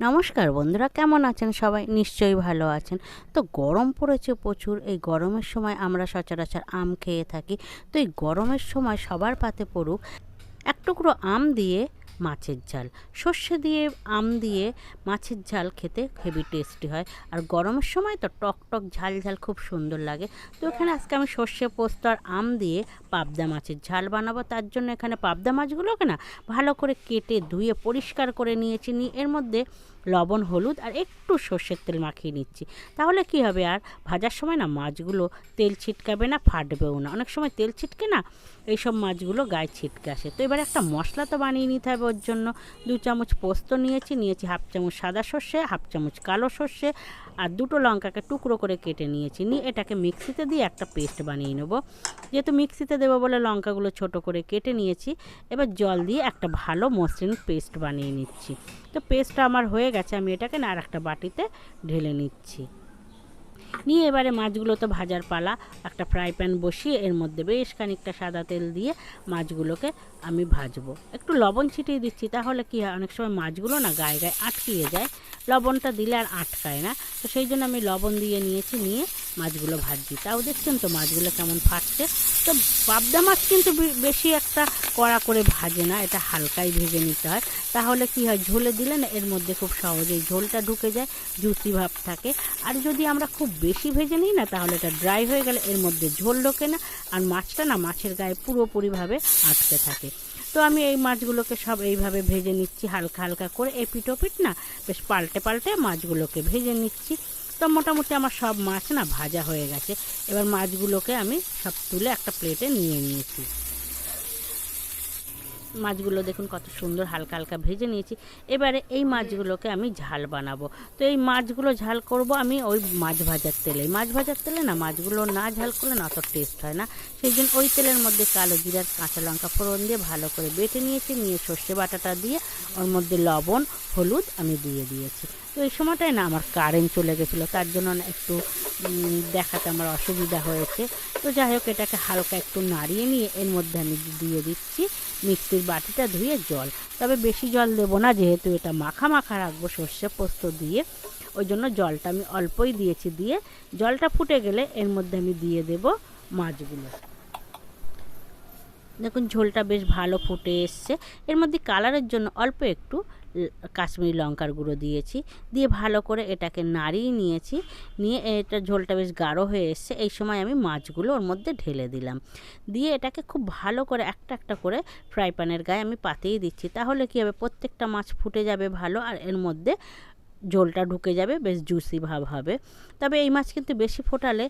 নমস্কার বন্ধুরা, কেমন আছেন সবাই? নিশ্চয়ই ভালো আছেন। তো গরম পড়েছে প্রচুর। এই গরমের সময় আমরা সচরাচর আম খেয়ে থাকি। তো এই গরমের সময় সবার পাতে পড়ুক এক টুকরো আম দিয়ে মাছের ঝাল। সর্ষে দিয়ে আম দিয়ে মাছের ঝাল খেতে হেভি টেস্টি হয়। আর গরমের সময় তো টক টক ঝাল ঝাল খুব সুন্দর লাগে। তো এখানে আজকে আমি সর্ষে পোস্ত আর আম দিয়ে পাবদা মাছের ঝাল বানাবো। তার জন্য এখানে পাবদা মাছগুলোকে না ভালো করে কেটে ধুয়ে পরিষ্কার করে নিয়েছি। নিয়ে এর মধ্যে লবণ, হলুদ আর একটু সর্ষের তেল মাখিয়ে নিচ্ছি। তাহলে কি হবে, আর ভাজার সময় না মাছগুলো তেল ছিটকাবে না, ফাটবেও না। অনেক সময় তেল ছিটকে না, এইসব মাছগুলো গায়ে ছিটকে আসে। তো এবার একটা মশলা তো বানিয়ে নিতে হবে। ওর জন্য 2 চামচ পোস্ত নিয়েছি, হাফ চামচ সাদা সর্ষে, হাফ চামচ কালো সর্ষে আর 2টো লঙ্কাকে টুকরো করে কেটে নিয়েছি। নিয়ে এটাকে মিক্সিতে দিয়ে একটা পেস্ট বানিয়ে নেব। যেহেতু মিক্সিতে দেবো বলে লঙ্কাগুলো ছোট করে কেটে নিয়েছি। এবার জল দিয়ে একটা ভালো মসৃণ পেস্ট বানিয়ে নিচ্ছি। তো পেস্টটা আমার হয়ে গেছে। আমি এটাকে না আর একটা বাটিতে ঢেলে নিচ্ছি। নিয়ে এবারে মাছগুলো তো ভাজার পালা। একটা ফ্রাই প্যান বসিয়ে এর মধ্যে বেশ খানিকটা সাদা তেল দিয়ে মাছগুলোকে আমি ভাজবো। একটু লবণ ছিটিয়ে দিচ্ছি, তাহলে কি হয়, অনেক সময় মাছগুলো না গায়ে গায়ে আটকিয়ে যায়। লবণটা দিলে আর আটকায় না। তো সেই জন্য আমি লবণ দিয়ে নিয়েছি। নিয়ে মাছগুলো ভাজছি। তাও দেখছেন তো মাছগুলো কেমন ফাটছে। তো পাবদা মাছ কিন্তু বেশি একটা কড়া করে ভাজে না, এটা হালকাই ভেজে নিতে হয়। তাহলে কি হয়, ঝোলে দিলে না এর মধ্যে খুব সহজেই ঝোলটা ঢুকে যায়, জুসি ভাব থাকে। আর যদি আমরা খুব বেশি ভেজে নিই না, তাহলে এটা ড্রাই হয়ে গেলে এর মধ্যে ঝোল ঢোকে না, আর মাছটা না মাছের গায়ে পুরোপুরিভাবে আটকে থাকে। তো আমি এই মাছগুলোকে সব এইভাবে ভেজে নিচ্ছি, হালকা হালকা করে এপিট ওপিট না বেশ পাল্টে পাল্টে মাছগুলোকে ভেজে নিচ্ছি। তো মোটামুটি আমার সব মাছ না ভাজা হয়ে গেছে। এবার মাছগুলোকে আমি সব তুলে একটা প্লেটে নিয়ে নিয়েছি। মাছগুলো দেখুন কত সুন্দর হালকা হালকা ভেজে নিয়েছি। এবারে এই মাছগুলোকে আমি ঝাল বানাবো। তো এই মাছগুলো ঝাল করব আমি ওই মাছ ভাজার তেলে। মাছ ভাজার তেলে না মাছগুলো না ঝাল করলে না অত টেস্ট হয় না। সেই জন্য ওই তেলের মধ্যে কালো জিরার কাঁচা লঙ্কা ফোড়ন দিয়ে ভালো করে বেটে নিয়েছি। নিয়ে সর্ষে বাটাটা দিয়ে ওর মধ্যে লবণ, হলুদ আমি দিয়ে দিয়েছি। তো এই সময়টায় না আমার কারেন্ট চলে গেছিলো, তার জন্য না একটু দেখাতে আমার অসুবিধা হয়েছে। তো যাই হোক, এটাকে হালকা একটু নাড়িয়ে নিয়ে এর মধ্যে আমি দিয়ে দিচ্ছি মিক্সির বাটিটা ধুয়ে জল। তবে বেশি জল দেবো না, যেহেতু এটা মাখা মাখা রাখবো সর্ষে পোস্ত দিয়ে, ওই জন্য জলটা আমি অল্পই দিয়েছি। দিয়ে জলটা ফুটে গেলে এর মধ্যে আমি দিয়ে দেব মাছগুলো। দেখুন ঝোলটা বেশ ভালো ফুটে এসছে। এর মধ্যে কালারের জন্য অল্প একটু কাশ্মীরি লঙ্কার গুঁড়ো দিয়েছি। দিয়ে ভালো করে এটাকে নাড়িয়ে নিয়েছি। নিয়ে এটা ঝোলটা বেশ গাঢ় হয়ে এসছে। এই সময় আমি মাছগুলো ওর মধ্যে ঢেলে দিলাম। দিয়ে এটাকে খুব ভালো করে একটা একটা করে ফ্রাই প্যানের গায়ে আমি পাতিয়ে দিচ্ছি। তাহলে কী হবে, প্রত্যেকটা মাছ ফুটে যাবে ভালো, আর এর মধ্যে ঝোলটা ঢুকে যাবে, বেশ জুসি ভাব হবে। তবে এই মাছ কিন্তু বেশি ফোটালে,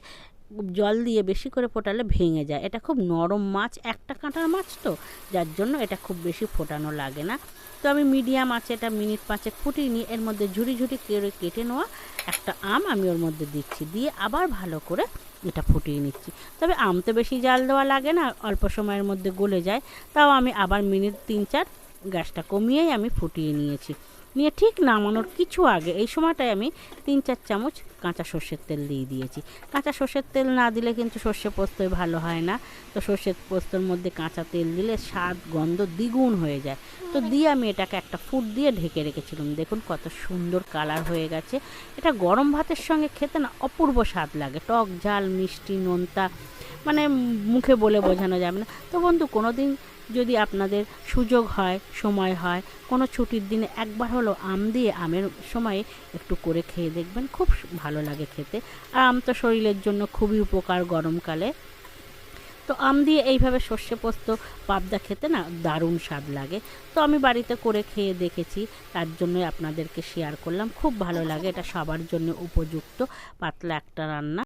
জল দিয়ে বেশি করে ফোটালে ভেঙে যায়। এটা খুব নরম মাছ, একটা কাঁটার মাছ তো, যার জন্য এটা খুব বেশি ফোটানো লাগে না। তো আমি মিডিয়াম আছে এটা মিনিট 5 ফুটিয়ে নিয়ে এর মধ্যে ঝুড়ি ঝুড়ি করে কেটে নেওয়া একটা আম আমি ওর মধ্যে দিচ্ছি। দিয়ে আবার ভালো করে এটা ফুটিয়ে নিচ্ছি। তবে আম তো বেশি জাল দেওয়া লাগে না, অল্প সময়ের মধ্যে গলে যায়। তাও আমি আবার মিনিট 3-4 গ্যাসটা কমিয়েই আমি ফুটিয়ে নিয়েছি। নিয়ে ঠিক নামানোর কিছু আগে এই সময়টায় আমি 3-4 চামচ কাঁচা সর্ষের তেল দিয়ে দিয়েছি। কাঁচা সর্ষের তেল না দিলে কিন্তু সর্ষে পোস্তই ভালো হয় না। তো সর্ষের পোস্তর মধ্যে কাঁচা তেল দিলে স্বাদ গন্ধ দ্বিগুণ হয়ে যায়। তো দিয়ে আমি এটাকে একটা ফুট দিয়ে ঢেকে রেখেছিলাম। দেখুন কত সুন্দর কালার হয়ে গেছে। এটা গরম ভাতের সঙ্গে খেতে না অপূর্ব স্বাদ লাগে, টক ঝাল মিষ্টি নোনতা, মানে মুখে বলে বোঝানো যাবে না। তো বন্ধু, কোনো দিন যদি আপনাদের সুযোগ হয়, সময় হয়, কোনো ছুটির দিনে একবার হলো আম দিয়ে আমের সময়ে একটু করে খেয়ে দেখবেন, খুব ভালো লাগে খেতে। আর আম তো শরীরের জন্য খুবই উপকার গরমকালে। তো আম দিয়ে এইভাবে সর্ষে পোস্ত পাবদা খেতে না দারুণ স্বাদ লাগে। তো আমি বাড়িতে করে খেয়ে দেখেছি, তার জন্যই আপনাদেরকে শেয়ার করলাম। খুব ভালো লাগে, এটা সবার জন্য উপযুক্ত পাতলা একটা রান্না।